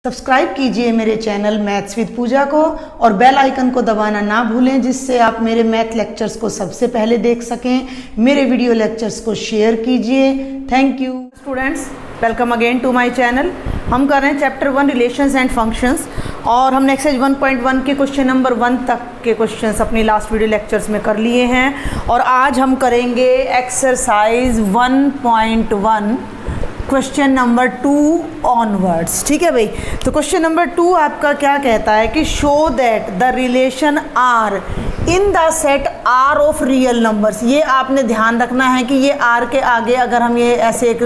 Subscribe कीजिए मेरे channel maths with पूजा को और बेल आइकन को दबाना ना भूलें, जिससे आप मेरे मैथ लेक्चर्स को सबसे पहले देख सकें। मेरे वीडियो लेक्चर्स को शेयर कीजिए। Thank you students, welcome again to my channel. हम कर रहे हैं चैप्टर 1 रिलेशंस एंड फंक्शंस और हमने एक्सरसाइज 1.1 के क्वेश्चन नंबर 1 तक के क्वेश्चंस अपनी लास्ट वीडियो लेक्चर्स में कर लिए हैं और आज हम करेंगे एक्सरसाइज 1.1 क्वेश्चन नंबर 2 ऑनवर्ड्स। ठीक है भाई, तो क्वेश्चन नंबर 2 आपका क्या कहता है कि show that the relation are in the set are of real numbers. ये आपने ध्यान रखना है कि ये आर के आगे अगर हम ये ऐसे एक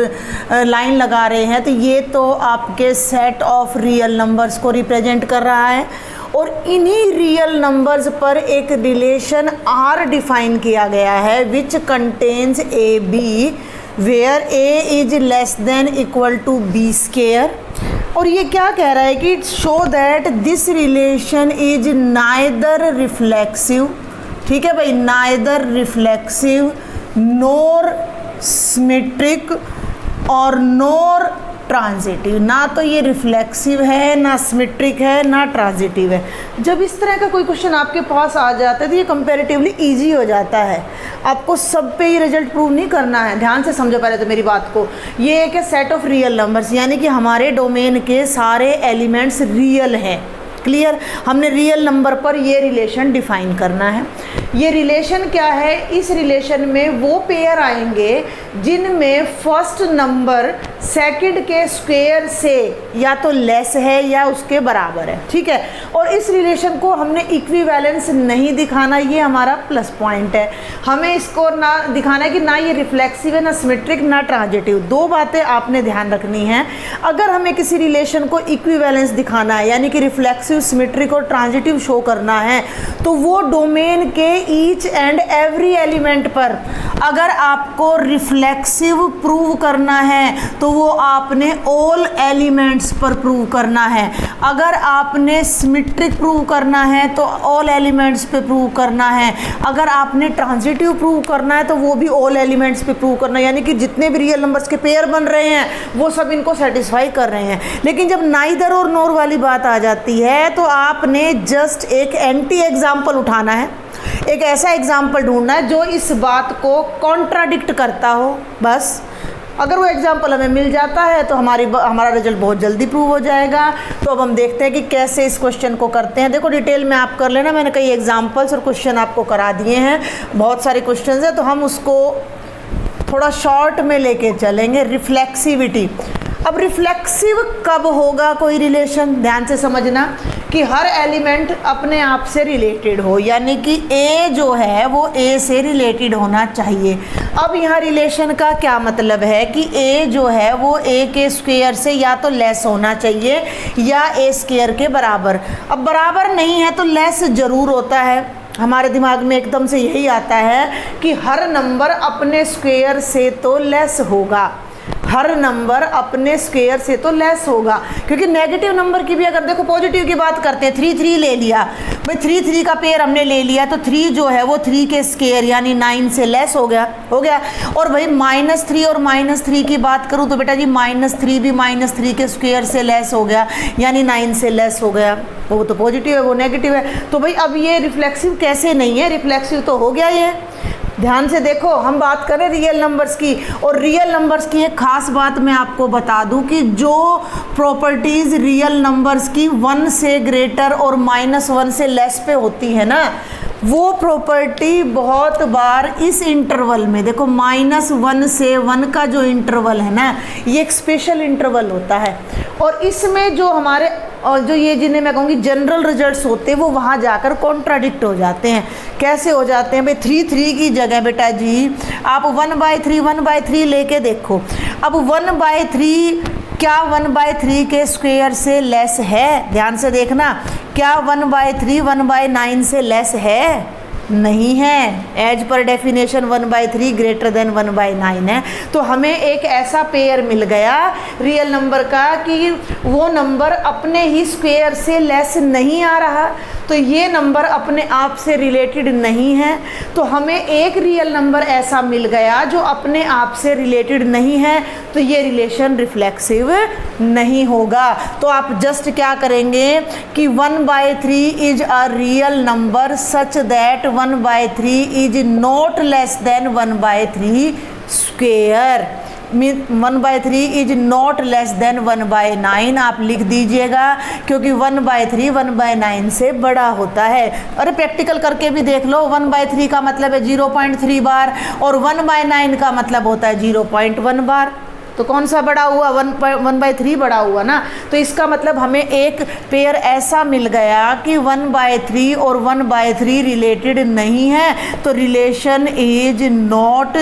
लाइन लगा रहे हैं तो ये तो आपके सेट ऑफ रियल नंबर्स को रिप्रेजेंट कर रहा है और इन्हीं रियल नंबर्स पर एक रिलेशन आर डिफाइन किया गया है which contains A B where A is less than equal to B square. और ये क्या कह रहा है कि show that this relation is neither reflexive. ठीक है भाई, नाइदर रिफ्लेक्सिव नोर सिमेट्रिक और नोर ट्रांजिटिव। ना तो ये रिफ्लेक्सिव है, ना सिमेट्रिक है, ना ट्रांजिटिव है। जब इस तरह का कोई क्वेश्चन आपके पास आ जाता है तो ये कंपैरेटिवली इजी हो जाता है। आपको सब पे ये रिजल्ट प्रूव नहीं करना है। ध्यान से समझो पहले तो मेरी बात को। ये एक है सेट ऑफ रियल नंबर्स, यानी कि हमारे डोमेन के सारे एलिमेंट्स रियल हैं। क्लियर, हमने रियल नंबर पर ये रिलेशन डिफाइन करना है। ये रिलेशन क्या है? इस रिलेशन में वो पेयर आएंगे जिनमें फर्स्ट नंबर सेकंड के स्क्वायर से या तो लेस है या उसके बराबर है। ठीक है, और इस रिलेशन को हमने इक्विवेलेंस नहीं दिखाना, ये हमारा प्लस पॉइंट है। हमें इसको ना दिखाना है कि ना ये रिफ्लेक्सिव है, ना सिमेट्रिक, ना ट्रांजिटिव। दो बातें आपने ध्यान रखनी है। अगर हमें किसी रिलेशन को इक्विवेलेंस दिखाना है, यानी कि रिफ्लेक्सिव, सिमेट्रिक और ट्रांजिटिव शो करना है, तो वो डोमेन के ईच एंड एवरी एलिमेंट पर अगर आपको रिफ्लेक्सिव प्रूव करना है तो वो आपने ऑल एलिमेंट्स पर प्रूव करना है। अगर आपने सिमेट्रिक प्रूव करना है तो ऑल एलिमेंट्स पे प्रूव करना है। अगर आपने ट्रांजिटिव प्रूव करना है तो वो भी ऑल एलिमेंट्स पे प्रूव करना है, यानी कि जितने भी रियल नंबर्स के पेयर बन रहे हैं वो सब इनको सेटिस्फाई कर रहे हैं। लेकिन जब नाइदर और नोर वाली बात आ जाती है तो आपने जस्ट एक एंटी एग्जाम्पल उठाना है, एक ऐसा एग्जाम्पल ढूंढना है जो इस बात को कॉन्ट्राडिक्ट करता हो। बस अगर वो एग्जाम्पल हमें मिल जाता है तो हमारा रिजल्ट बहुत जल्दी प्रूव हो जाएगा। तो अब हम देखते हैं कि कैसे इस क्वेश्चन को करते हैं। देखो डिटेल में आप कर लेना, मैंने कई एग्जाम्पल्स और क्वेश्चन आपको करा दिए हैं, बहुत सारे क्वेश्चन हैं, तो हम उसको थोड़ा शॉर्ट में लेके चलेंगे। रिफ्लेक्सिविटी। अब रिफ्लेक्सिव कब होगा कोई रिलेशन? ध्यान से समझना कि हर एलिमेंट अपने आप से रिलेटेड हो, यानी कि ए जो है वो ए से रिलेटेड होना चाहिए। अब यहाँ रिलेशन का क्या मतलब है कि ए जो है वो ए के स्क्वायर से या तो लेस होना चाहिए या ए स्क्वायर के बराबर। अब बराबर नहीं है तो लेस ज़रूर होता है। हमारे दिमाग में एकदम से यही आता है कि हर नंबर अपने स्क्वायर से तो लेस होगा, हर नंबर अपने स्क्वायर से तो लेस होगा। क्योंकि नेगेटिव नंबर की भी अगर देखो, पॉजिटिव की बात करते हैं, 3 ले लिया भाई, 3 का पेयर हमने ले लिया तो 3 जो है वो 3 के स्क्वायर यानी 9 से लेस हो गया। और भाई -3 और -3 की बात करूँ तो बेटा जी -3 भी -3 के स्क्वायर से लेस हो गया, यानी 9 से लेस हो गया। वो तो पॉजिटिव है, वो नेगेटिव है। तो भाई अब ये रिफ्लेक्सिव कैसे नहीं है? रिफ्लेक्सिव तो हो गया ये। ध्यान से देखो, हम बात करें रियल नंबर्स की, और रियल नंबर्स की एक खास बात मैं आपको बता दूं कि जो प्रॉपर्टीज़ रियल नंबर्स की 1 से ग्रेटर और -1 से लेस पे होती है ना, वो प्रॉपर्टी बहुत बार इस इंटरवल में, देखो -1 से 1 का जो इंटरवल है ना, ये एक स्पेशल इंटरवल होता है। और इसमें जो हमारे और जो ये जिन्हें मैं कहूँगी जनरल रिजल्ट्स होते हैं वो वहाँ जाकर कॉन्ट्राडिक्ट हो जाते हैं। कैसे हो जाते हैं भाई? 3 की जगह बेटा जी आप 1/3 लेके देखो। अब 1/3 क्या 1/3 के स्क्वायर से लेस है? ध्यान से देखना, क्या 1/3 1/9 से लेस है? नहीं है। As per definition 1/3 greater than 1/9 है। तो हमें एक ऐसा पेयर मिल गया रियल नंबर का कि वो नंबर अपने ही स्क्वायर से लेस नहीं आ रहा। तो ये नंबर अपने आप से रिलेटेड नहीं है। तो हमें एक रियल नंबर ऐसा मिल गया जो अपने आप से रिलेटेड नहीं है, तो ये रिलेशन रिफ्लेक्सिव नहीं होगा। तो आप जस्ट क्या करेंगे कि 1/3 is a real number such that 1/3 is not less than 1/3 square. 1/3 is not less than 1/9 आप लिख दीजिएगा, क्योंकि 1/3 1/9 से बड़ा होता है। अरे प्रैक्टिकल करके भी देख लो, 1/3 का मतलब है 0.3 बार और 1/9 का मतलब होता है 0.1 बार। तो कौन सा बड़ा हुआ? 1/3 बड़ा हुआ ना। तो इसका मतलब हमें एक पेयर ऐसा मिल गया कि 1/3 और 1/3 रिलेटेड नहीं है, तो relation is not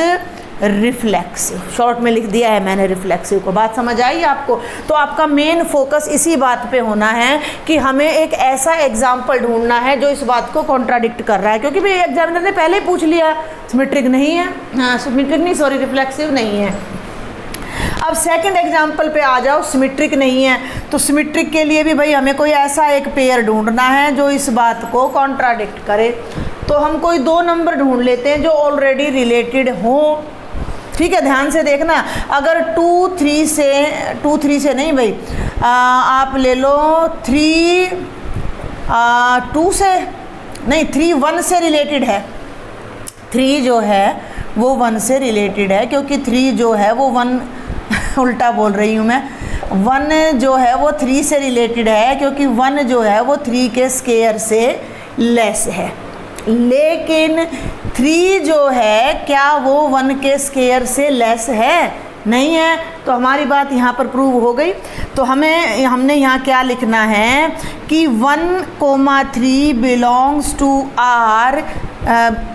reflexive. Short में लिख दिया है मैंने रिफ्लेक्सिव को। बात समझ आई आपको? तो आपका मेन फोकस इसी बात पे होना है कि हमें एक ऐसा एग्जाम्पल ढूंढना है जो इस बात को कॉन्ट्राडिक्ट कर रहा है, क्योंकि भाई एग्जामिनर ने पहले ही पूछ लिया सिमेट्रिक नहीं है, हाँ सिमेट्रिक नहीं, सॉरी रिफ्लेक्सिव नहीं है। अब सेकंड एग्जाम्पल पे आ जाओ, सिमेट्रिक नहीं है। तो सिमेट्रिक के लिए भी भाई हमें कोई ऐसा एक पेयर ढूंढना है जो इस बात को कॉन्ट्राडिक्ट करे। तो हम कोई दो नंबर ढूंढ लेते हैं जो ऑलरेडी रिलेटेड हों। ठीक है, ध्यान से देखना। अगर 2 3 से नहीं भाई, आप ले लो 3 2 से नहीं, 3 1 से रिलेटेड है। 3 जो है वो 1 से रिलेटेड है, क्योंकि 3 जो है वो 1 उल्टा बोल रही हूँ मैं, 1 जो है वो 3 से रिलेटेड है, क्योंकि 1 जो है वो 3 के स्क्वायर से लेस है। लेकिन 3 जो है क्या वो 1 के स्क्वायर से लेस है? नहीं है। तो हमारी बात यहाँ पर प्रूव हो गई। तो हमने यहाँ क्या लिखना है कि 1,3 belongs to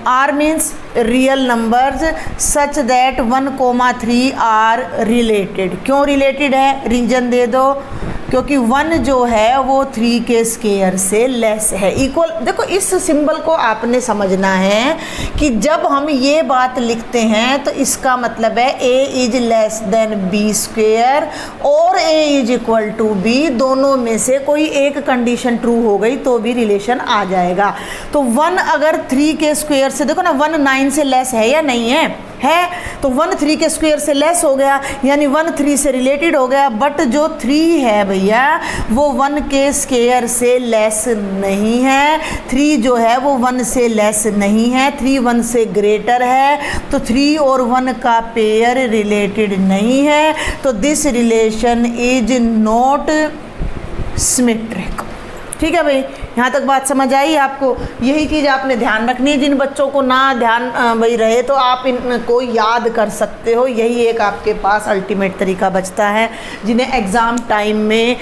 R means real numbers such that 1,3 are related. क्यों रिलेटेड है? रीजन दे दो। क्योंकि 1 जो है वो 3 के स्क्वायर से लेस है, इक्वल। देखो इस सिंबल को आपने समझना है कि जब हम ये बात लिखते हैं तो इसका मतलब है a is less than b square और a is equal to b, दोनों में से कोई एक कंडीशन ट्रू हो गई तो भी रिलेशन आ जाएगा। तो 1 अगर 3 के स्क्वायर से, देखो ना 1 9 से लेस है या नहीं है? है। तो 1 3 के स्क्वायर से लेस हो गया, यानी 1 3 से रिलेटेड हो गया। बट जो 3 है भैया वो 1 के स्क्वायर से लेस नहीं है। 3 जो है वो 1 से लेस नहीं है, 3 1 से ग्रेटर है। तो 3 और 1 का पेयर रिलेटेड नहीं है। तो this relation is not symmetric. ठीक है भाई, यहाँ तक बात समझ आई आपको? यही चीज़ आपने ध्यान रखनी है। जिन बच्चों को ना ध्यान भाई रहे तो आप इनको याद कर सकते हो, यही एक आपके पास अल्टीमेट तरीका बचता है। जिन्हें एग्ज़ाम टाइम में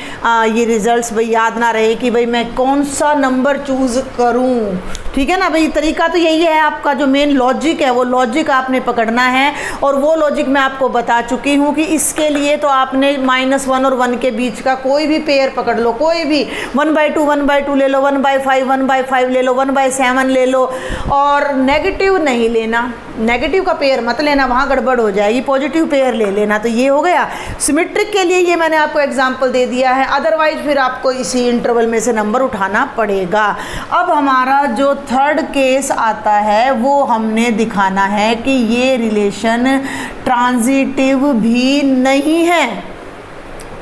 ये रिजल्ट्स भाई याद ना रहे कि भाई मैं कौन सा नंबर चूज़ करूँ, ठीक है ना भाई? तरीका तो यही है, आपका जो मेन लॉजिक है वो लॉजिक आपने पकड़ना है। और वो लॉजिक मैं आपको बता चुकी हूँ कि इसके लिए तो आपने -1 और 1 के बीच का कोई भी पेयर पकड़ लो, कोई भी 1/2 1/2 ले लो, 1/5 1/5 ले लो, 1/7 ले लो। और नेगेटिव नहीं लेना, नेगेटिव का पेयर मत लेना, वहाँ गड़बड़ हो जाएगी। पॉजिटिव पेयर ले लेना। तो ये हो गया सिमेट्रिक के लिए, ये मैंने आपको एग्जांपल दे दिया है। अदरवाइज फिर आपको इसी इंटरवल में से नंबर उठाना पड़ेगा। अब हमारा जो थर्ड केस आता है वो हमने दिखाना है कि ये रिलेशन ट्रांजिटिव भी नहीं है।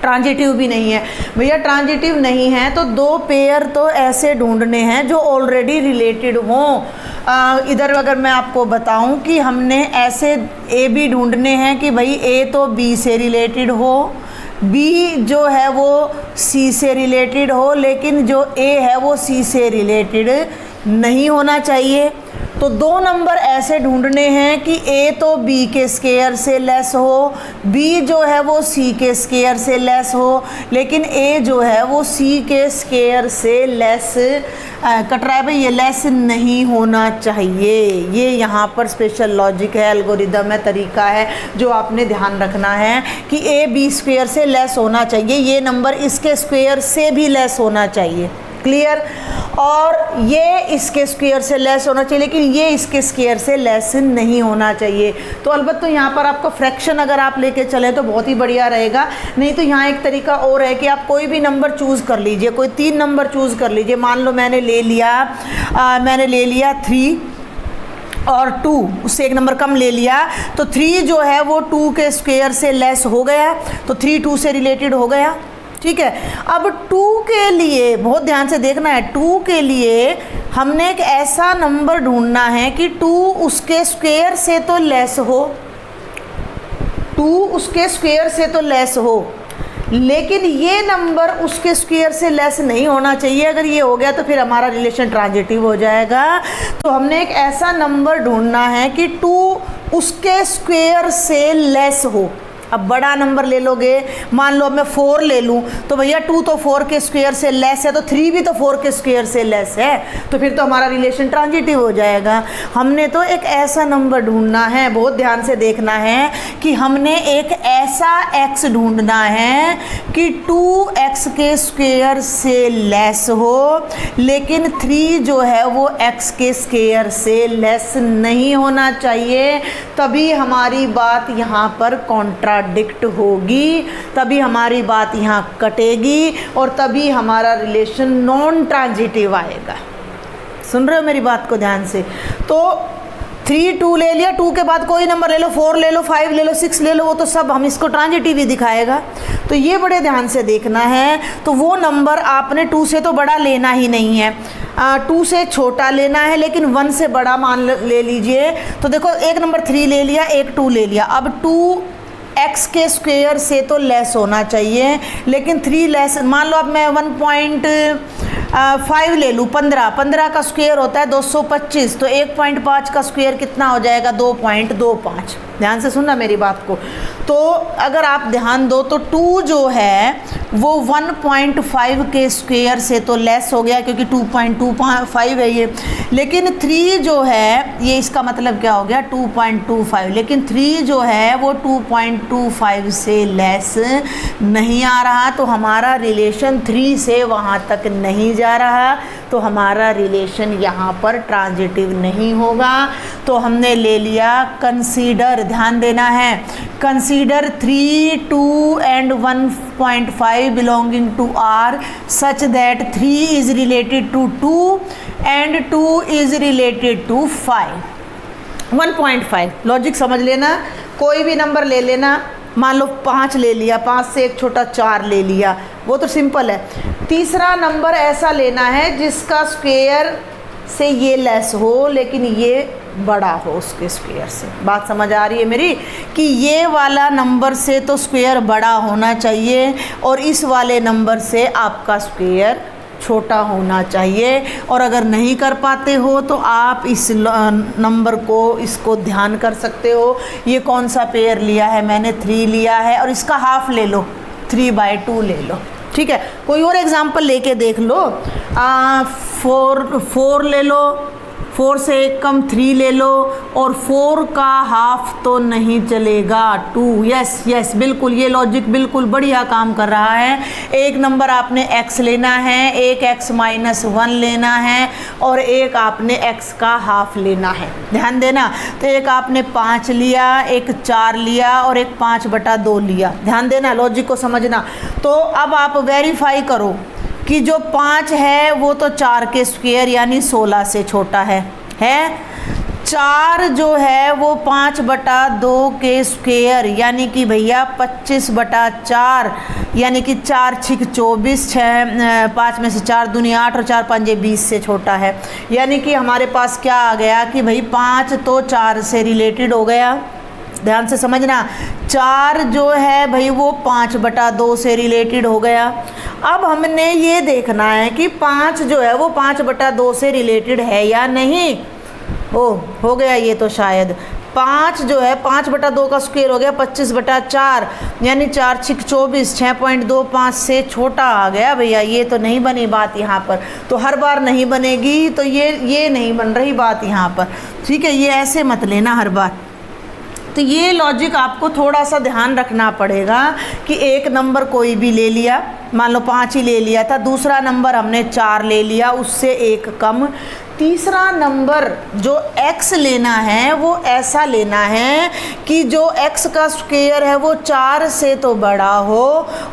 ट्रांजिटिव भी नहीं है भैया, ट्रांजिटिव नहीं है तो दो पेयर तो ऐसे ढूंढने हैं जो ऑलरेडी रिलेटेड हों। इधर अगर मैं आपको बताऊं कि हमने ऐसे ए बी ढूंढने हैं कि भाई ए तो बी से रिलेटेड हो, बी जो है वो सी से रिलेटेड हो, लेकिन जो ए है वो सी से रिलेटेड नहीं होना चाहिए। तो दो नंबर ऐसे ढूंढने हैं कि ए तो बी के स्क्वायर से लेस हो, बी जो है वो सी के स्क्वायर से लेस हो, लेकिन ए जो है वो सी के स्क्वायर से लेस कट रहा है भाई, ये लेस नहीं होना चाहिए। ये यहाँ पर स्पेशल लॉजिक है, एल्गोरिदम है, तरीका है जो आपने ध्यान रखना है कि ए बी स्क्वायर से लेस होना चाहिए, ये नंबर इसके स्क्वायर से भी लेस होना चाहिए। क्लियर। और ये इसके स्क्वायर से लेस होना चाहिए, लेकिन ये इसके स्क्वायर से लेस नहीं होना चाहिए। तो अलबत्ता यहाँ पर आपको फ्रैक्शन अगर आप लेके चले तो बहुत ही बढ़िया रहेगा। नहीं तो यहाँ एक तरीका और है कि आप कोई भी नंबर चूज़ कर लीजिए, कोई 3 नंबर चूज़ कर लीजिए। मान लो मैंने ले लिया 3 और 2, उससे 1 नंबर कम ले लिया, तो 3 जो है वो 2 के स्क्वायर से लेस हो गया, तो 3 2 से रिलेटेड हो गया। ठीक है, अब 2 के लिए बहुत ध्यान से देखना है, 2 के लिए हमने एक ऐसा नंबर ढूंढना है कि 2 उसके स्क्वायर से तो लेस हो, 2 उसके स्क्वायर से तो लेस हो, लेकिन ये नंबर उसके स्क्वायर से लेस नहीं होना चाहिए। अगर ये हो गया तो फिर हमारा रिलेशन ट्रांजिटिव हो जाएगा। तो हमने एक ऐसा नंबर ढूंढना है कि 2 उसके स्क्वायर से लेस हो। अब बड़ा नंबर ले लोगे, मान लो अब मैं 4 ले लूँ, तो भैया 2 तो 4 के स्क्वायर से लेस है, तो 3 भी तो 4 के स्क्वायर से लेस है, तो फिर तो हमारा रिलेशन ट्रांजिटिव हो जाएगा। हमने तो एक ऐसा नंबर ढूंढना है, बहुत ध्यान से देखना है कि हमने एक ऐसा x ढूंढना है कि 2x के स्क्वायर से लेस हो, लेकिन 3 जो है वो x के स्क्वायर से लेस नहीं होना चाहिए। तभी हमारी बात यहाँ पर कॉन्ट्राडिक्ट होगी, तभी हमारी बात यहाँ कटेगी, और तभी हमारा रिलेशन नॉन ट्रांजिटिव आएगा। सुन रहे हो मेरी बात को ध्यान से? तो 3 2 ले लिया, 2 के बाद कोई नंबर ले लो, 4 ले लो, 5 ले लो, 6 ले लो, वो तो सब हम इसको ट्रांजिटिव ही दिखाएगा। तो ये बड़े ध्यान से देखना है। तो वो नंबर आपने 2 से तो बड़ा लेना ही नहीं है, 2 से छोटा लेना है, लेकिन 1 से बड़ा मान ले लीजिए। तो देखो, एक नंबर 3 ले लिया, एक 2 ले लिया। अब 2 x के स्क्वायर से तो लेस होना चाहिए, लेकिन 3 लेस, मान लो अब मैं 1.5 ले लूँ, 15 का स्क्वायर होता है 225, तो 1.5 का स्क्वायर कितना हो जाएगा? 2.25। ध्यान से सुनना मेरी बात को। तो अगर आप ध्यान दो तो 2 जो है वो 1.5 के स्क्वायर से तो लेस हो गया, क्योंकि 2.25 है ये, लेकिन 3 जो है, ये इसका मतलब क्या हो गया? 2.25, लेकिन 3 जो है वो 2.25 से लेस नहीं आ रहा, तो हमारा रिलेशन 3 से वहाँ तक नहीं जा रहा, तो हमारा रिलेशन यहाँ पर ट्रांजिटिव नहीं होगा। तो हमने ले लिया कंसीडर, ध्यान देना है, consider 3 2 and 1.5 belonging to R such that 3 is related to 2 and 2 is related to 5. 1.5 logic समझ लेना, कोई भी नंबर ले लेना, मान लो 5 ले लिया, 5 से एक छोटा 4 ले लिया, वो तो सिंपल है। तीसरा नंबर ऐसा लेना है जिसका स्क्वायर से ये लेस हो, लेकिन ये बड़ा हो उसके स्क्वायर से। बात समझ आ रही है मेरी? कि ये वाला नंबर से तो स्क्वायर बड़ा होना चाहिए, और इस वाले नंबर से आपका स्क्वायर छोटा होना चाहिए। और अगर नहीं कर पाते हो तो आप इस नंबर को, इसको ध्यान कर सकते हो। ये कौन सा पेयर लिया है मैंने? 3 लिया है, और इसका हाफ ले लो, 3/2 ले लो। ठीक है, कोई और एग्जाम्पल लेके देख लो। 4 ले लो, 4 से एक कम 3 ले लो, और 4 का हाफ तो नहीं चलेगा, 2। यस बिल्कुल, ये लॉजिक बिल्कुल बढ़िया काम कर रहा है। एक नंबर आपने x लेना है, एक x-1 लेना है, और एक आपने x का हाफ लेना है। ध्यान देना, तो एक आपने 5 लिया, एक 4 लिया, और एक 5/2 लिया। ध्यान देना, लॉजिक को समझना। तो अब आप वेरीफाई करो कि जो 5 है वो तो 4 के स्क्वायर यानी 16 से छोटा है। 4 जो है वो 5/2 के स्क्वायर यानी कि भैया 25/4, यानी कि 4 6 24, 5 में से 4 दूनी 8 और 4 5 20 से छोटा है। यानी कि हमारे पास क्या आ गया कि भाई 5 तो 4 से रिलेटेड हो गया। ध्यान से समझना, 4 जो है भाई वो 5/2 से रिलेटेड हो गया। अब हमने ये देखना है कि 5 जो है वो 5/2 से रिलेटेड है या नहीं। हो गया ये तो शायद। 5 जो है 5/2 का स्क्वायर हो गया 25/4, यानी 4 6 24, 6.25 से छोटा आ गया भैया। ये तो नहीं बनी बात यहाँ पर, तो हर बार नहीं बनेगी, तो ये नहीं बन रही बात यहाँ पर। ठीक है, ये ऐसे मत लेना हर बार। तो ये लॉजिक आपको थोड़ा सा ध्यान रखना पड़ेगा कि एक नंबर कोई भी ले लिया, मान लो 5 ही ले लिया था, दूसरा नंबर हमने 4 ले लिया, उससे 1 कम, तीसरा नंबर जो x लेना है वो ऐसा लेना है कि जो x का स्क्वायर है वो 4 से तो बड़ा हो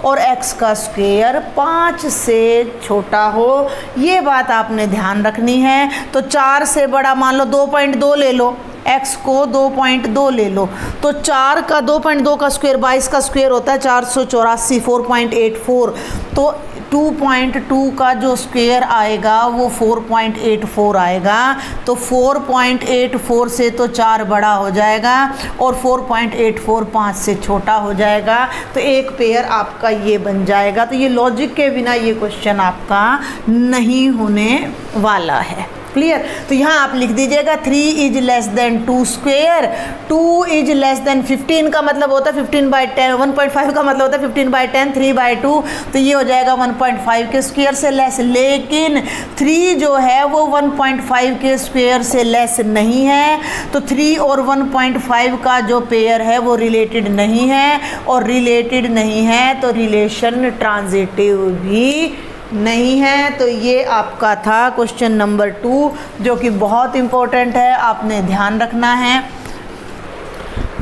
और x का स्क्वायर 5 से छोटा हो। ये बात आपने ध्यान रखनी है। तो 4 से बड़ा मान लो 2.2 ले लो, x को 2.2 ले लो, तो 4 का 2.2 का स्क्वायर 22 का स्क्वायर होता है 484, 4.84, तो 2.2 का जो स्क्वायर आएगा वो 4.84 आएगा। तो 4.84 से तो 4 बड़ा हो जाएगा और 4.84 5 से छोटा हो जाएगा। तो एक पेयर आपका ये बन जाएगा। तो ये लॉजिक के बिना ये क्वेश्चन आपका नहीं होने वाला है। क्लियर? तो यहाँ आप लिख दीजिएगा 3 is less then 2 square, 2 is less then 15 का मतलब होता है 15/10, 1.5 का मतलब होता है 15/10, 3/2, तो ये हो जाएगा 1.5 के स्क्वेयर से लेस। लेकिन 3 जो है वो 1.5 के स्क्वेयर से लेस नहीं है, तो 3 और 1.5 का जो पेयर है वो रिलेटेड नहीं है, और रिलेटेड नहीं है तो रिलेशन ट्रांजिटिव भी नहीं है। तो ये आपका था क्वेश्चन नंबर 2, जो कि बहुत इंपॉर्टेंट है, आपने ध्यान रखना है।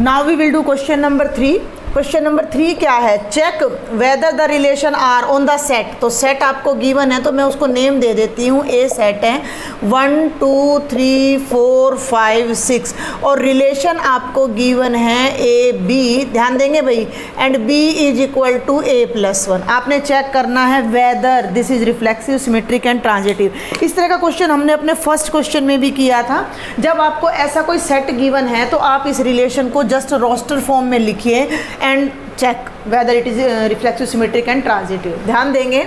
Now we will do question number 3। Question number 3 क्या है? Check whether the relation R on the set. तो सेट आपको गिवन है तो मैं उसको नेम दे देती हूँ। ए सेट है 1 2 3 4 5 6 और रिलेशन आपको गिवन है ए बी, ध्यान देंगे भाई, and B is equal to a+1। आपने चेक करना है whether this is reflexive, symmetric and transitive. इस तरह का क्वेश्चन हमने अपने फर्स्ट क्वेश्चन में भी किया था। जब आपको ऐसा कोई सेट गिवन है तो आप इस रिलेशन को जस्ट रोस्टर फॉर्म में लिखिए and check whether it is reflexive, symmetric and transitive. ध्यान देंगे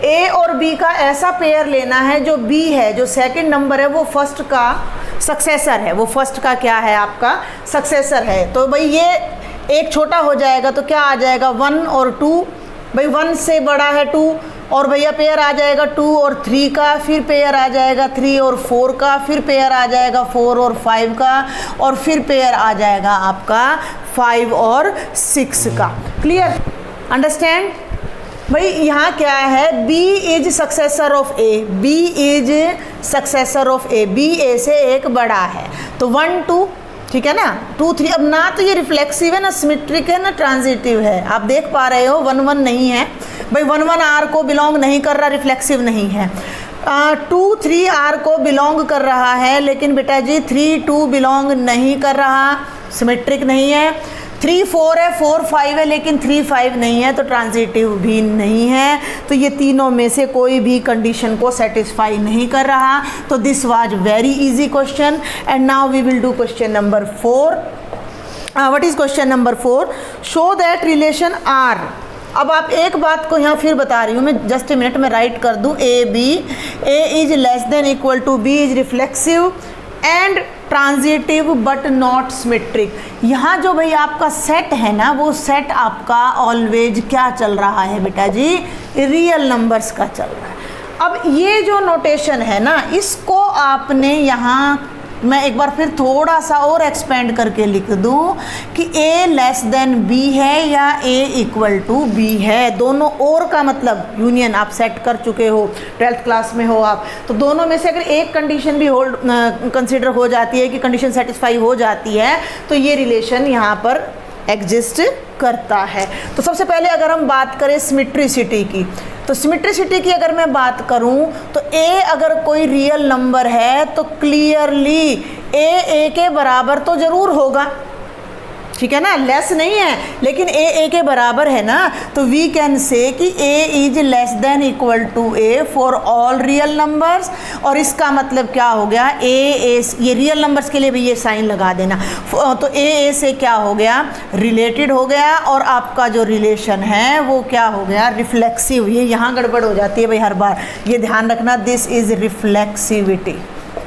ए और बी का ऐसा पेयर लेना है जो बी है, जो सेकंड नंबर है वो फर्स्ट का सक्सेसर है, वो फर्स्ट का क्या है आपका सक्सेसर है। तो भाई ये एक छोटा हो जाएगा तो क्या आ जाएगा 1 और 2, भाई 1 से बड़ा है 2, और भैया पेयर आ जाएगा 2 और 3 का, फिर पेयर आ जाएगा 3 और 4 का, फिर पेयर आ जाएगा 4 और 5 का, और फिर पेयर आ जाएगा आपका 5 और 6 का। क्लियर? अंडरस्टैंड? भाई यहाँ क्या है, B is successor of A, B is successor of A, B A से एक बड़ा है। तो 1 2, ठीक है ना, 2 3। अब ना तो ये रिफ्लेक्सिव है, ना सिमेट्रिक है, ना ट्रांजिटिव है। आप देख पा रहे हो 1 1 नहीं है भाई, 1 1 R को बिलोंग नहीं कर रहा, रिफ्लेक्सिव नहीं है। 2 3 R को बिलोंग कर रहा है, लेकिन बेटा जी 3 2 बिलोंग नहीं कर रहा, सिमेट्रिक नहीं है। 3 4 है, 4 5 है, लेकिन 3 5 नहीं है, तो ट्रांजिटिव भी नहीं है। तो ये तीनों में से कोई भी कंडीशन को सेटिस्फाई नहीं कर रहा। तो this was very easy question. And now we will do question number 4। What is question number 4? Show that relation R. अब आप एक बात को यहाँ फिर बता रही हूँ मैं, जस्ट ए मिनट में राइट कर दूँ। A B, A is less than equal to B is reflexive and transitive but not symmetric. यहाँ जो भाई आपका सेट है ना, वो सेट आपका ऑलवेज क्या चल रहा है बेटा जी, रियल नंबर्स का चल रहा है। अब ये जो नोटेशन है ना, इसको आपने यहाँ, मैं एक बार फिर थोड़ा सा और एक्सपेंड करके लिख दूं कि A लेस देन B है या A इक्वल टू B है। दोनों और का मतलब यूनियन आप सेट कर चुके हो, 12th क्लास में हो आप, तो दोनों में से अगर एक कंडीशन भी होल्ड कंसिडर हो जाती है कि कंडीशन सेटिस्फाई हो जाती है, तो ये रिलेशन यहाँ पर एग्जिस्ट करता है। तो सबसे पहले अगर हम बात करें सिमेट्रिसिटी की, तो सिमेट्रिसिटी की अगर मैं बात करूं तो A अगर कोई रियल नंबर है तो क्लियरली A के बराबर तो ज़रूर होगा, ठीक है ना, लेस नहीं है, लेकिन A के बराबर है ना, तो we can say that A is less than equal to A for all real numbers. और इसका मतलब क्या हो गया, A ये रियल नंबर्स के लिए भी ये साइन लगा देना। तो A से क्या हो गया, रिलेटेड हो गया, और आपका जो रिलेशन है वो क्या हो गया, रिफ्लेक्सिव। ये यहाँ गड़बड़ हो जाती है भाई हर बार, ये ध्यान रखना, दिस इज रिफ्लेक्सिविटी।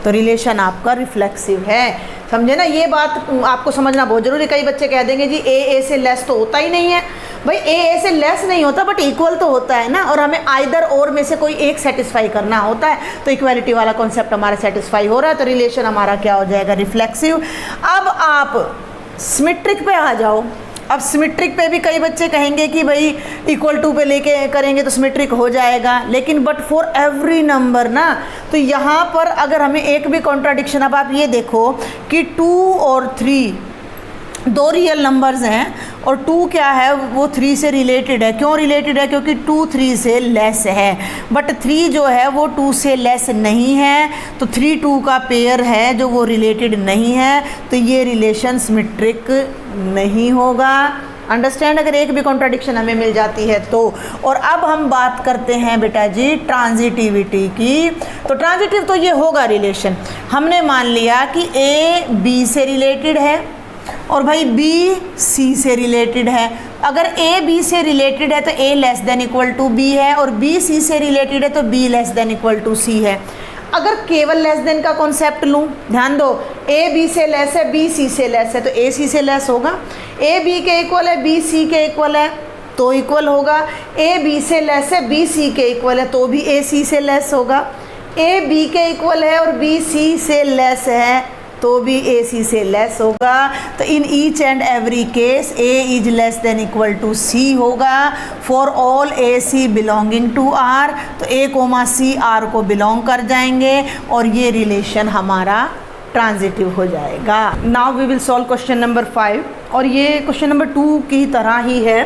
तो रिलेशन आपका रिफ्लेक्सिव है, समझे ना। ये बात आपको समझना बहुत जरूरी। कई बच्चे कह देंगे जी A से लेस तो होता ही नहीं है। भाई A से लेस नहीं होता, बट इक्वल तो होता है ना, और हमें आइदर और में से कोई एक सेटिस्फाई करना होता है। तो इक्वालिटी वाला कॉन्सेप्ट हमारा सेटिस्फाई हो रहा है, तो रिलेशन हमारा क्या हो जाएगा, रिफ्लेक्सिव। अब आप सिमेट्रिक पे आ जाओ। अब सिमेट्रिक पे भी कई बच्चे कहेंगे कि भाई इक्वल टू पे लेके करेंगे तो सिमेट्रिक हो जाएगा, लेकिन बट फॉर एवरी नंबर ना, तो यहाँ पर अगर हमें एक भी कॉन्ट्राडिक्शन, अब आप ये देखो कि 2 और 3 दो रियल नंबर्स हैं और 2 क्या है वो 3 से रिलेटेड है। क्यों रिलेटेड है? क्योंकि 2 3 से लेस है, बट 3 जो है वो 2 से लेस नहीं है, तो 3 2 का पेयर है जो वो रिलेटेड नहीं है, तो ये रिलेशन सिमेट्रिक नहीं होगा। अंडरस्टैंड? अगर एक भी कॉन्ट्राडिक्शन हमें मिल जाती है तो। और अब हम बात करते हैं बेटा जी ट्रांजिटिविटी की। तो ट्रांजिटिव तो ये होगा रिलेशन, हमने मान लिया कि ए बी से रिलेटेड है और भाई बी सी से रिलेटेड है। अगर ए बी से रिलेटेड है तो A less than equal to B है, और बी सी से रिलेटेड है तो B less than equal to C है। अगर केवल लेस देन का कॉन्सेप्ट लूँ, ध्यान दो, ए बी से लेस है, बी सी से लेस है, तो ए सी से लेस होगा। ए बी के इक्वल है, बी सी के इक्वल है तो इक्वल होगा। ए बी से लेस है, बी सी के इक्वल है तो भी ए सी से लेस होगा। ए बी के इक्वल है और बी सी से लेस है तो भी ए सी से लेस होगा। तो in each and every case A is less than equal to C होगा for all A C belonging to R. तो ए कोमा सी आर को बिलोंग कर जाएंगे और ये रिलेशन हमारा ट्रांजिटिव हो जाएगा। Now we will solve question number 5, और ये क्वेश्चन नंबर 2 की तरह ही है।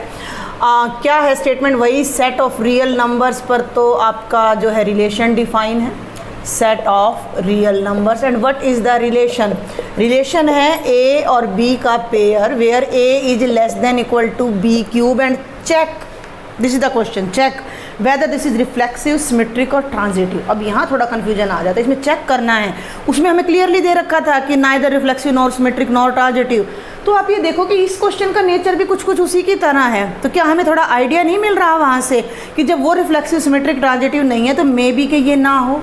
क्या है स्टेटमेंट? वही सेट ऑफ रियल नंबर्स पर तो आपका जो है रिलेशन डिफाइन है, set of real numbers. And what is the relation? Relation है ए और बी का pair where A is less than equal to B cube. And check, this is the question, check whether this is reflexive, symmetric और transitive. अब यहाँ थोड़ा confusion आ जाता है, इसमें चेक करना है। उसमें हमें क्लियरली दे रखा था कि neither reflexive nor symmetric nor transitive. तो आप ये देखो कि इस क्वेश्चन का नेचर भी कुछ कुछ उसी की तरह है। तो क्या हमें थोड़ा आइडिया नहीं मिल रहा वहाँ से कि जब वो रिफ्लेक्सिव सिमेट्रिक ट्रांजिटिव नहीं है तो मे बी कि ये ना हो?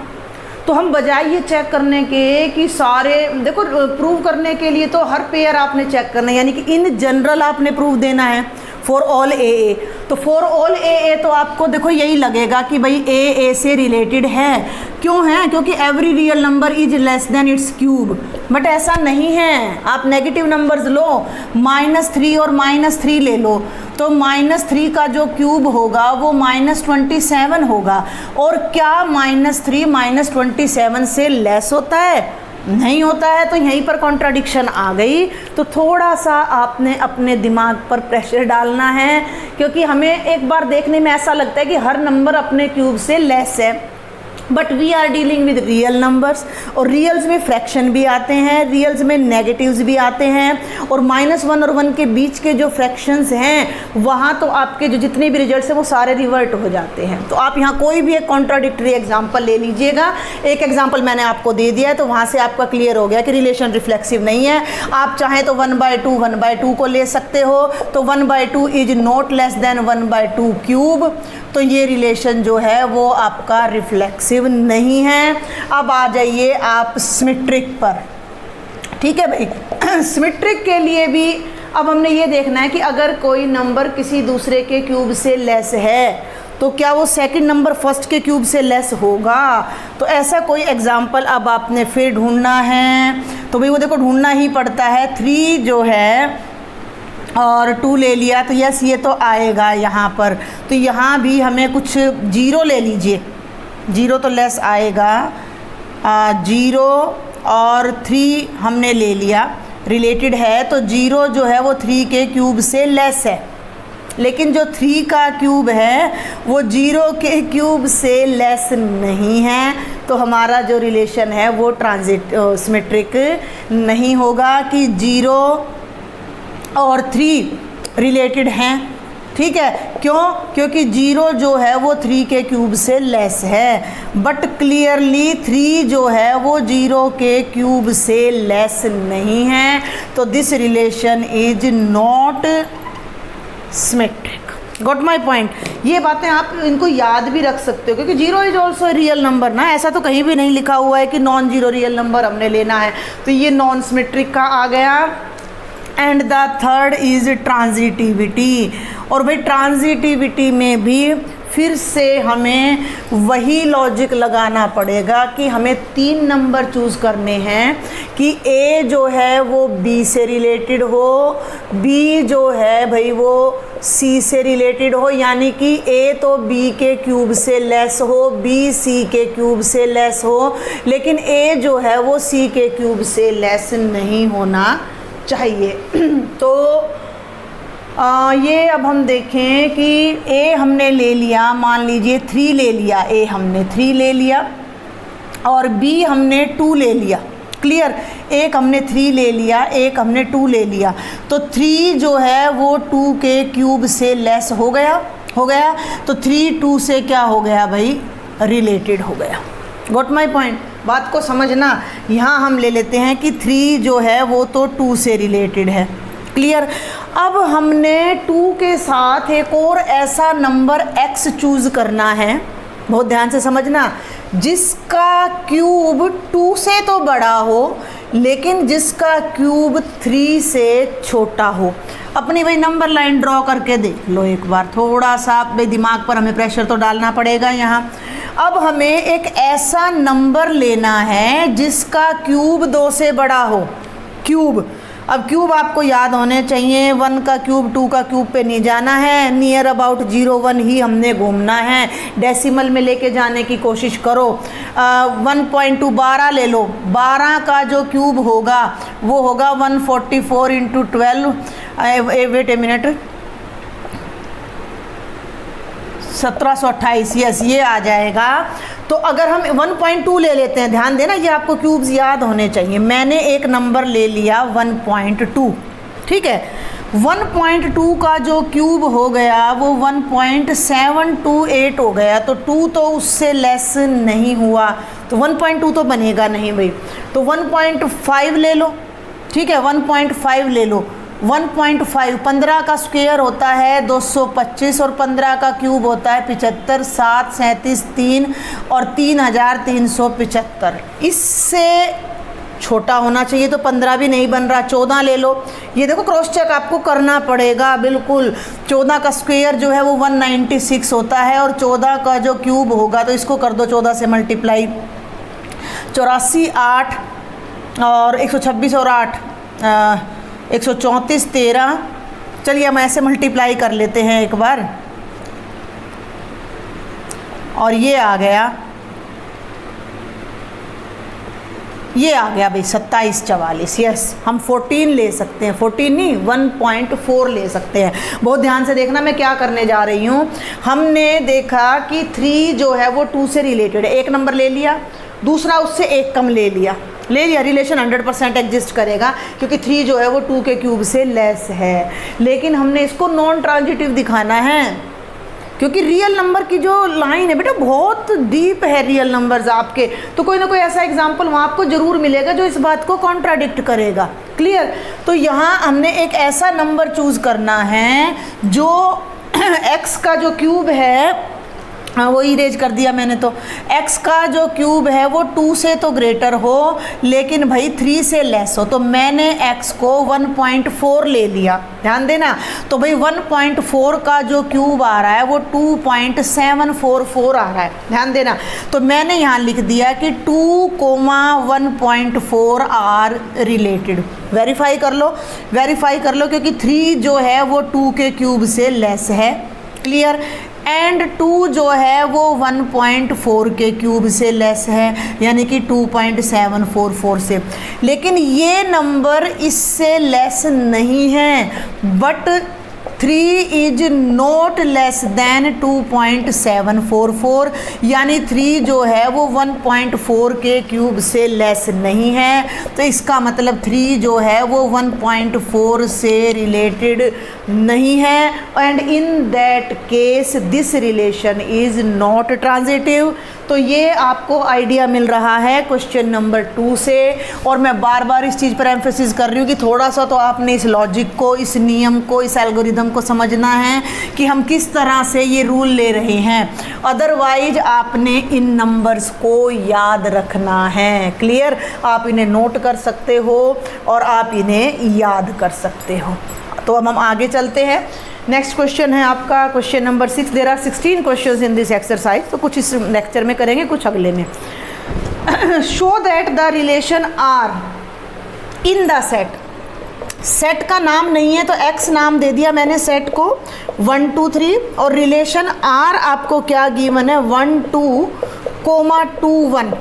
तो हम बजाय ये चेक करने के कि सारे, देखो प्रूव करने के लिए तो हर पेयर आपने चेक करना है, यानी कि इन जनरल आपने प्रूव देना है फॉर ऑल ए ए। तो फॉर ऑल ए ए तो आपको देखो यही लगेगा कि भाई ए से रिलेटेड है। क्यों है? क्योंकि every real number is less then it's cube. But ऐसा नहीं है, आप नेगेटिव नंबर्स लो, -3 और -3 ले लो, तो -3 का जो क्यूब होगा वो -27 होगा। और क्या -3 -27 से लेस होता है? नहीं होता है। तो यहीं पर कॉन्ट्राडिक्शन आ गई। तो थोड़ा सा आपने अपने दिमाग पर प्रेशर डालना है, क्योंकि हमें एक बार देखने में ऐसा लगता है कि हर नंबर अपने क्यूब से लेस है, but we are dealing with real numbers. और रियल्स में फ्रैक्शन भी आते हैं, रियल्स में नेगेटिव्स भी आते हैं, और -1 और 1 के बीच के जो फ्रैक्शंस हैं वहाँ तो आपके जो जितने भी रिजल्ट्स हैं वो सारे रिवर्ट हो जाते हैं। तो आप यहाँ कोई भी एक कॉन्ट्राडिक्टरी एग्जाम्पल ले लीजिएगा। एक एग्जाम्पल मैंने आपको दे दिया है, तो वहाँ से आपका क्लियर हो गया कि रिलेशन रिफ्लेक्सिव नहीं है। आप चाहें तो 1/2 को ले सकते हो, तो 1/2 is not less than 1/2 cube. तो ये रिलेशन जो है वो आपका रिफ्लेक्सिव नहीं है। अब आ जाइए आप सिमेट्रिक पर। ठीक है भाई, सिमेट्रिक के लिए भी अब हमने ये देखना है कि अगर कोई नंबर किसी दूसरे के क्यूब से लेस है तो क्या वो सेकंड नंबर फर्स्ट के क्यूब से लेस होगा? तो ऐसा कोई एग्जाम्पल अब आपने फिर ढूंढना है। तो भाई वो देखो ढूंढना ही पड़ता है। 3 जो है और 2 ले लिया तो यस ये तो आएगा यहाँ पर। तो यहाँ भी हमें कुछ 0 ले लीजिए, 0 तो लेस आएगा। 0 और 3 हमने ले लिया, रिलेटेड है, तो 0 जो है वो 3 के क्यूब से लेस है। लेकिन जो 3 का क्यूब है वो 0 के क्यूब से लेस नहीं है। तो हमारा जो रिलेशन है वो सिमेट्रिक नहीं होगा कि 0 और 3 रिलेटेड हैं। ठीक है, क्यों? क्योंकि 0 जो है वो 3 के क्यूब से लेस है, बट क्लियरली 3 जो है वो 0 के क्यूब से लेस नहीं है। तो this relation is not symmetric. Got my point? ये बातें आप इनको याद भी रख सकते हो, क्योंकि 0 इज ऑल्सो रियल नंबर ना, ऐसा तो कहीं भी नहीं लिखा हुआ है कि नॉन जीरो रियल नंबर हमने लेना है। तो ये नॉन सिमेट्रिक का आ गया। And the third is transitivity. और भाई ट्रांजिटिविटी में भी फिर से हमें वही लॉजिक लगाना पड़ेगा कि हमें 3 नंबर चूज़ करने हैं कि A जो है वो B से रिलेटेड हो, B जो है भाई वो C से रिलेटेड हो, यानी कि A तो B के क्यूब से लेस हो, B C के क्यूब से लेस हो, लेकिन A जो है वो C के क्यूब से लेस नहीं होना चाहिए। तो ये अब हम देखें कि A हमने ले लिया, मान लीजिए 3 ले लिया, A हमने 3 ले लिया और B हमने 2 ले लिया। क्लियर, एक हमने 3 ले लिया, एक हमने 2 ले लिया, तो 3 जो है वो 2 के क्यूब से लेस हो गया तो 3 2 से क्या हो गया भाई, रिलेटेड हो गया। Got my point? बात को समझना। यहाँ हम ले लेते हैं कि 3 जो है वो तो 2 से रिलेटेड है। क्लियर। अब हमने 2 के साथ एक और ऐसा नंबर x चूज़ करना है, बहुत ध्यान से समझना, जिसका क्यूब 2 से तो बड़ा हो लेकिन जिसका क्यूब 3 से छोटा हो। अपनी भाई नंबर लाइन ड्रॉ करके देख लो एक बार, थोड़ा सा भाई दिमाग पर हमें प्रेशर तो डालना पड़ेगा यहाँ। अब हमें एक ऐसा नंबर लेना है जिसका क्यूब 2 से बड़ा हो। क्यूब, अब क्यूब आपको याद होने चाहिए, 1 का क्यूब 2 का क्यूब पे नहीं जाना है, नियर अबाउट 0 1 ही हमने घूमना है, डेसिमल में लेके जाने की कोशिश करो। 1.2 12 ले लो, 12 का जो क्यूब होगा वो होगा 144 into 12, wait a minute, 1728, yes ये आ जाएगा। तो अगर हम 1.2 ले लेते हैं, ध्यान देना ये आपको क्यूब्स याद होने चाहिए। मैंने एक नंबर ले लिया 1.2, ठीक है। 1.2 का जो क्यूब हो गया वो 1.728 हो गया, तो 2 तो उससे लेस नहीं हुआ, तो 1.2 तो बनेगा नहीं भाई। तो 1.5 ले लो, ठीक है, 1.5 ले लो। 1.5, 15 का स्क्वायर होता है 225 और 15 का क्यूब होता है 75, 7 37 3 और 3375। इससे छोटा होना चाहिए, तो 15 भी नहीं बन रहा, 14 ले लो। ये देखो क्रॉस चेक आपको करना पड़ेगा बिल्कुल। 14 का स्क्वायर जो है वो 196 होता है और 14 का जो क्यूब होगा तो इसको कर दो 14 से मल्टीप्लाई, 84 8 और 126 और 8 134 13। चलिए हम ऐसे मल्टीप्लाई कर लेते हैं एक बार, और ये आ गया भाई 27 44। यस, हम 14 ले सकते हैं, 14 नहीं 1.4 ले सकते हैं। बहुत ध्यान से देखना मैं क्या करने जा रही हूँ। हमने देखा कि 3 जो है वो 2 से रिलेटेड है, एक नंबर ले लिया, दूसरा उससे एक कम ले लिया, रिलेशन 100% एग्जिस्ट करेगा क्योंकि 3 जो है वो 2 के क्यूब से लेस है। लेकिन हमने इसको नॉन ट्रांजिटिव दिखाना है क्योंकि रियल नंबर की जो लाइन है बेटा बहुत डीप है, रियल नंबर्स आपके, तो कोई ना कोई ऐसा एग्जाम्पल वहाँ आपको ज़रूर मिलेगा जो इस बात को कॉन्ट्राडिक्ट करेगा। क्लियर। तो यहाँ हमने एक ऐसा नंबर चूज़ करना है जो x का जो क्यूब है, हाँ वो इरेज कर दिया मैंने, तो x का जो क्यूब है वो 2 से तो ग्रेटर हो लेकिन भाई 3 से लेस हो, तो मैंने x को 1.4 ले लिया। ध्यान देना, तो भाई 1.4 का जो क्यूब आ रहा है वो 2.744 आ रहा है। ध्यान देना, तो मैंने यहाँ लिख दिया कि 2, 1.4 आर रिलेटेड। वेरीफाई कर लो क्योंकि 3 जो है वो 2 के क्यूब से लेस है। क्लियर। एंड 2 जो है वो 1.4 के क्यूब से लेस है, यानी कि 2.744 से। लेकिन ये नंबर इससे लेस नहीं है, but 3 is not less than 2.744, यानी 3 जो है वो 1.4 के क्यूब से लेस नहीं है, तो इसका मतलब 3 जो है वो 1.4 से रिलेटेड नहीं है। And in that case this relation is not transitive. तो ये आपको आइडिया मिल रहा है क्वेश्चन नंबर 2 से। और मैं बार बार इस चीज़ पर एम्फेसिस कर रही हूँ कि थोड़ा सा तो आपने इस लॉजिक को, इस नियम को, इस एल्गोरिदम को समझना है कि हम किस तरह से ये रूल ले रहे हैं, अदरवाइज आपने इन नंबर्स को याद रखना है। क्लियर। आप इन्हें नोट कर सकते हो और आप इन्हें याद कर सकते हो। तो अब हम आगे चलते हैं। नेक्स्ट क्वेश्चन है आपका question number 6। There are 16 questions in this exercise, तो कुछ इस लेक्चर में करेंगे, कुछ अगले में। Show that the relation are in the set. Set का नाम नहीं है तो एक्स नाम दे दिया मैंने सेट को, 1 2 3, और रिलेशन आर आपको क्या गिवन है, 1 2, 2 1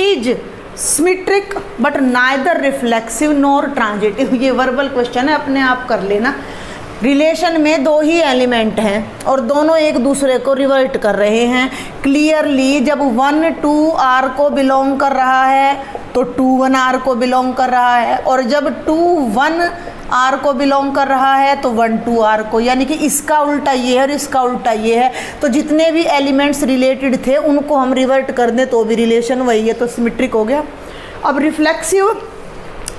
is symmetric but neither reflexive nor transitive. ये वर्बल क्वेश्चन है, अपने आप कर लेना। रिलेशन में दो ही एलिमेंट हैं और दोनों एक दूसरे को रिवर्ट कर रहे हैं। क्लियरली जब 1 2 आर को बिलोंग कर रहा है तो 2 1 आर को बिलोंग कर रहा है, और जब 2 1 आर को बिलोंग कर रहा है तो 1 2 आर को, यानी कि इसका उल्टा ये है और इसका उल्टा ये है। तो जितने भी एलिमेंट्स रिलेटेड थे उनको हम रिवर्ट कर दें तो भी रिलेशन वही है, तो सिमेट्रिक हो गया। अब रिफ्लेक्सिव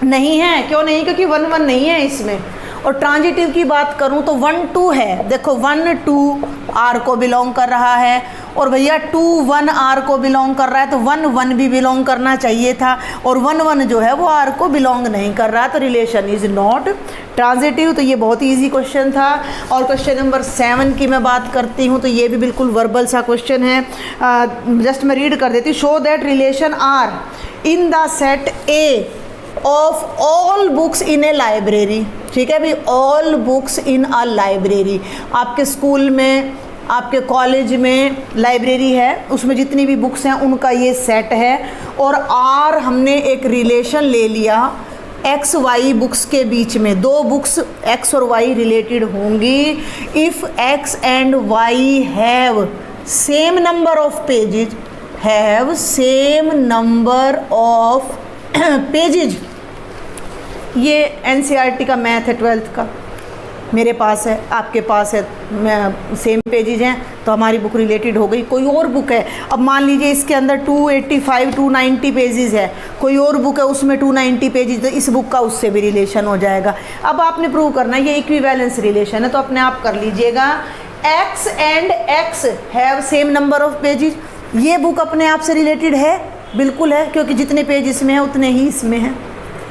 नहीं है, क्यों नहीं, क्योंकि 1 1 नहीं है इसमें। और ट्रांजिटिव की बात करूं तो 1 2 है, देखो 1 2 आर को बिलोंग कर रहा है, और भैया 2 1 आर को बिलोंग कर रहा है तो 1 1 भी बिलोंग करना चाहिए था, और 1 1 जो है वो आर को बिलोंग नहीं कर रहा, तो रिलेशन इज नॉट ट्रांजिटिव। तो ये बहुत ही ईजी क्वेश्चन था। और क्वेश्चन नंबर 7 की मैं बात करती हूँ तो ये भी बिल्कुल वर्बल सा क्वेश्चन है, जस्ट मैं रीड कर देती हूँ। Show that relation are in the set A of all books in a library. ठीक है भाई, all books in a library. आपके स्कूल में, आपके कॉलेज में लाइब्रेरी है, उसमें जितनी भी बुक्स हैं उनका ये सेट है, और आर हमने एक रिलेशन ले लिया एक्स वाई बुक्स के बीच में। दो बुक्स एक्स और वाई रिलेटेड होंगी if x and why have same number of pages, have same number of pages. ये एनसीईआरटी का मैथ है 12th का, मेरे पास है, आपके पास है, सेम पेजेज हैं तो हमारी बुक रिलेटेड हो गई। कोई और बुक है, अब मान लीजिए इसके अंदर 285 290 पेजेस है, कोई और बुक है उसमें 290 पेजेस, तो इस बुक का उससे भी रिलेशन हो जाएगा। अब आपने प्रूव करना है ये इक्विवेलेंस रिलेशन है, तो अपने आप कर लीजिएगा। X and x have same number of pages, ये बुक अपने आप से रिलेटेड है, बिल्कुल है, क्योंकि जितने पेज इसमें हैं उतने ही इसमें हैं।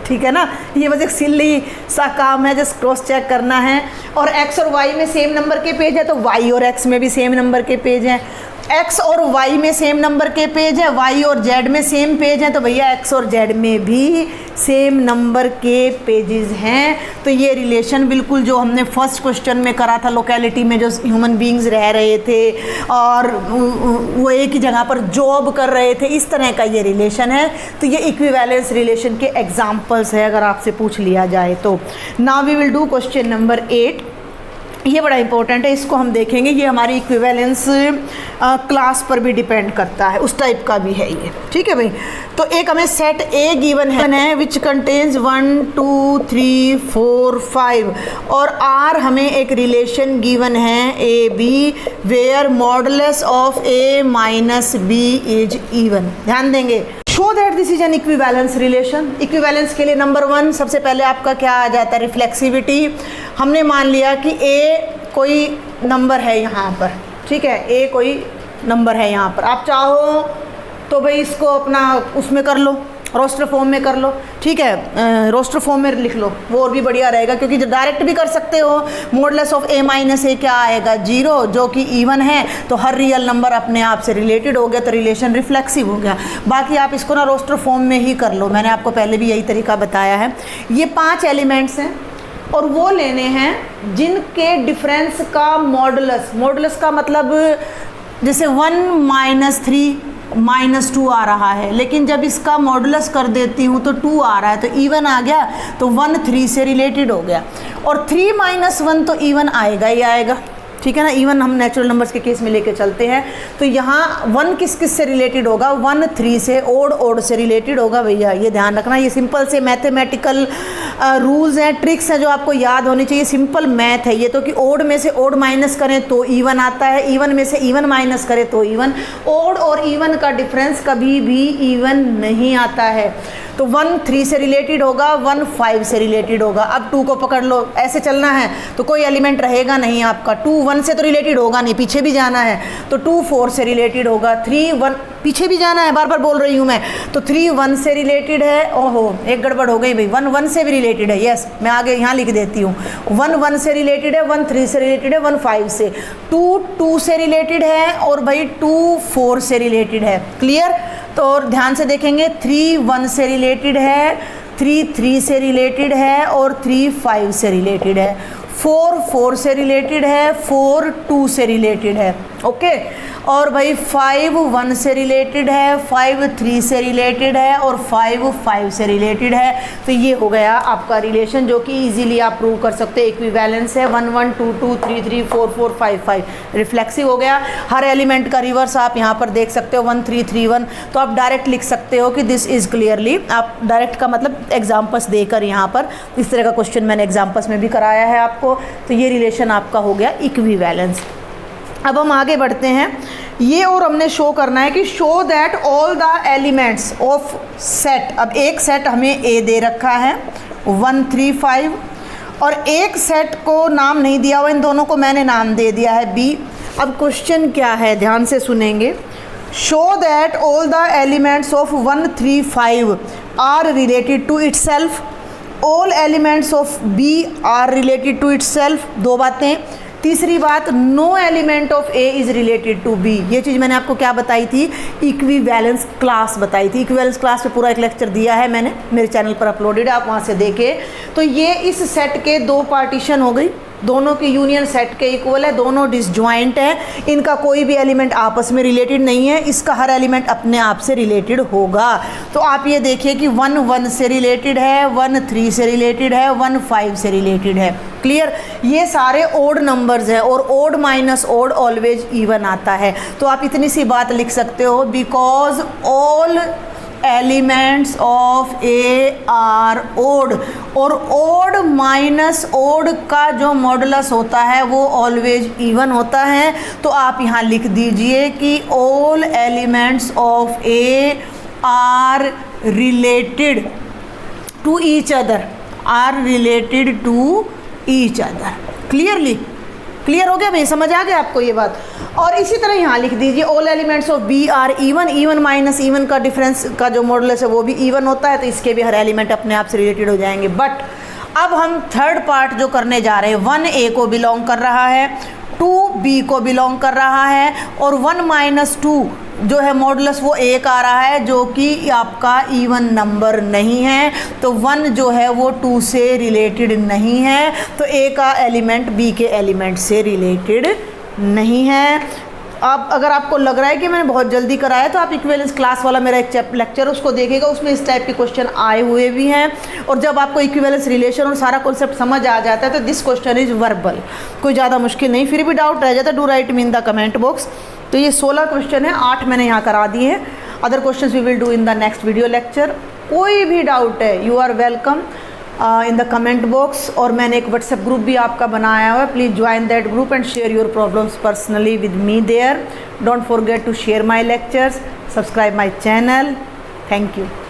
ठीक है ना, ये बस एक सिल्ली सा काम है, जस्ट क्रॉस चेक करना है। और x और y में सेम नंबर के पेज है तो y और x में भी सेम नंबर के पेज हैं। x और y में सेम नंबर के पेज है, y और z में सेम पेज हैं, तो भैया x और z में भी सेम नंबर के पेजेस हैं। तो ये रिलेशन बिल्कुल जो हमने फर्स्ट क्वेश्चन में करा था, लोकेलिटी में जो ह्यूमन बीइंग्स रह रहे थे और वो एक ही जगह पर जॉब कर रहे थे, इस तरह का ये रिलेशन है। तो ये इक्विवेलेंस रिलेशन के एग्जाम्पल्स है अगर आपसे पूछ लिया जाए तो। Now we will do question number 8। ये बड़ा इंपॉर्टेंट है, इसको हम देखेंगे। ये हमारी इक्विवेलेंस क्लास पर भी डिपेंड करता है, उस टाइप का भी है ये। ठीक है भाई, तो एक हमें सेट ए गिवन है विच कंटेन्स 1 2 3 4 5, और आर हमें एक रिलेशन गिवन है A B where modulus of A minus B is even. ध्यान देंगे, show that this is an equivalence relation. Equivalence के लिए नंबर 1 सबसे पहले आपका क्या आ जाता है, रिफ्लेक्सिविटी। हमने मान लिया कि ए कोई नंबर है यहाँ पर, ठीक है, ए कोई नंबर है यहाँ पर, आप चाहो तो भाई इसको अपना उसमें कर लो, रोस्टर फॉर्म में कर लो, ठीक है, रोस्टर फॉर्म में लिख लो, वो और भी बढ़िया रहेगा, क्योंकि जो डायरेक्ट भी कर सकते हो। मॉडुलस ऑफ ए माइनस ए क्या आएगा, 0, जो कि इवन है, तो हर रियल नंबर अपने आप से रिलेटेड हो गया, तो रिलेशन रिफ्लेक्सिव हो गया। बाकी आप इसको ना रोस्टर फॉर्म में ही कर लो, मैंने आपको पहले भी यही तरीका बताया है। ये 5 एलिमेंट्स हैं और वो लेने हैं जिनके डिफरेंस का मॉडुलस का मतलब जैसे 1 - 3 -2 आ रहा है, लेकिन जब इसका मॉडुलस कर देती हूँ तो 2 आ रहा है, तो इवन आ गया, तो 1 3 से रिलेटेड हो गया। और 3 - 1 तो इवन आएगा ही आएगा, ठीक है ना। इवन हम नेचुरल नंबर्स के केस में लेके चलते हैं, तो यहाँ 1 किस किस से रिलेटेड होगा, 1 3 से, ओड से रिलेटेड होगा। भैया ये ध्यान रखना, ये सिंपल से मैथमेटिकल रूल्स हैं, ट्रिक्स हैं जो आपको याद होनी चाहिए। सिंपल मैथ है ये तो, कि ओड में से ओड माइनस करें तो इवन आता है, इवन में से इवन माइनस करें तो इवन। ओड और इवन का डिफरेंस कभी भी इवन नहीं आता है। तो 1 3 से रिलेटेड होगा, 1 5 से रिलेटेड होगा। अब 2 को पकड़ लो, ऐसे चलना है तो कोई एलिमेंट रहेगा नहीं आपका। 2 1 से तो रिलेटेड होगा नहीं, पीछे भी जाना है, तो 2 4 से रिलेटेड होगा, 3 1 पीछे भी जाना है, बार बार बोल रही हूँ मैं, तो 3 1 से रिलेटेड है। ओहो एक गड़बड़ हो गई भाई, 1 1 से भी रिलेटेड है, यस मैं आगे यहाँ लिख देती हूँ, 1 1 से रिलेटेड है, 1 3 से रिलेटेड है, 1 5 से, 2 2 से रिलेटेड है, और भाई 2 4 से रिलेटेड है। क्लियर? तो और ध्यान से देखेंगे, 3 1 से रिलेटेड है, 3 3 से रिलेटेड है, और 3 5 से रिलेटेड है, 4 4 से रिलेटेड है, 4 2 से रिलेटेड है। ओके, और भाई 5 1 से रिलेटेड है, 5 3 से रिलेटेड है, और 5 5 से रिलेटेड है। तो ये हो गया आपका रिलेशन जो कि इजीली आप प्रूव कर सकते हैं। इक्विवेलेंस है 1 1 2 2 3 3 4 4 5 5, रिफ्लेक्सिव हो गया। हर एलिमेंट का रिवर्स आप यहाँ पर देख सकते हो 1 3 3 1, तो आप डायरेक्ट लिख सकते हो कि दिस इज़ क्लियरली, आप डायरेक्ट का मतलब एग्जाम्पल्स देकर यहाँ पर इस तरह का क्वेश्चन मैंने एग्जाम्पल्स में भी कराया है आपको। तो ये रिलेशन आपका हो गया इक्विवेलेंस। अब हम आगे बढ़ते हैं, ये और हमने शो करना है कि show that all the elements of set. अब एक सेट हमें ए दे रखा है 1 3 5, और एक सेट को नाम नहीं दिया हुआ, इन दोनों को मैंने नाम दे दिया है बी। अब क्वेश्चन क्या है, ध्यान से सुनेंगे। Show that all the elements of 1 3 5 are related to itself, all elements of B are related to itself. दो बातें। तीसरी बात, no element of A is related to B. ये चीज़ मैंने आपको क्या बताई थी, इक्विवेलेंस क्लास बताई थी। इक्विवेलेंस क्लास पे पूरा एक लेक्चर दिया है मैंने, मेरे चैनल पर अपलोडेड है, आप वहाँ से देखें। तो ये इस सेट के दो पार्टीशन हो गई, दोनों की यूनियन सेट के इक्वल है, दोनों डिसजॉइंट है, इनका कोई भी एलिमेंट आपस में रिलेटेड नहीं है, इसका हर एलिमेंट अपने आप से रिलेटेड होगा। तो आप ये देखिए कि 1 1 से रिलेटेड है, 1 3 से रिलेटेड है, 1 5 से रिलेटेड है। क्लियर? ये सारे ओड नंबर्स हैं, और odd minus odd always even आता है। तो आप इतनी सी बात लिख सकते हो, because all elements of A are odd, और ओड माइनस ओड का जो मॉडुलस होता है वो ऑलवेज इवन होता है। तो आप यहाँ लिख दीजिए कि all elements of A are related to each other, are related to each other. Clearly clear हो गया भाई, समझ आ गया आपको ये बात? और इसी तरह यहाँ लिख दीजिए all elements of B are even, even minus even का डिफरेंस का जो मॉडुलस है वो भी इवन होता है, तो इसके भी हर एलिमेंट अपने आप से रिलेटेड हो जाएंगे। बट अब हम थर्ड पार्ट जो करने जा रहे हैं, 1 ए को बिलोंग कर रहा है, 2 बी को बिलोंग कर रहा है, और 1 माइनस 2 जो है मॉडुलस वो 1 आ रहा है, जो कि आपका इवन नंबर नहीं है। तो 1 जो है वो 2 से रिलेटेड नहीं है, तो ए का एलिमेंट बी के एलिमेंट से रिलेटेड नहीं है। अब अगर आपको लग रहा है कि मैंने बहुत जल्दी कराया, तो आप इक्विवेलेंस क्लास वाला मेरा एक लेक्चर उसको देखिएगा, उसमें इस टाइप के क्वेश्चन आए हुए भी हैं। और जब आपको इक्विवेलेंस रिलेशन और सारा कॉन्सेप्ट समझ आ जाता है तो दिस क्वेश्चन इज़ वर्बल, कोई ज़्यादा मुश्किल नहीं। फिर भी डाउट रह जाता है, do right me in the comment box. तो ये 16 क्वेश्चन है, 8 मैंने यहाँ करा दिए हैं। Other question we will do in the next video lecture. कोई भी डाउट है, you are welcome in the comment box. और मैंने एक व्हाट्सएप ग्रुप भी आपका बनाया हुआ है, please join that group and share your problems personally with me there. Don't forget to share my lectures, subscribe my channel. Thank you.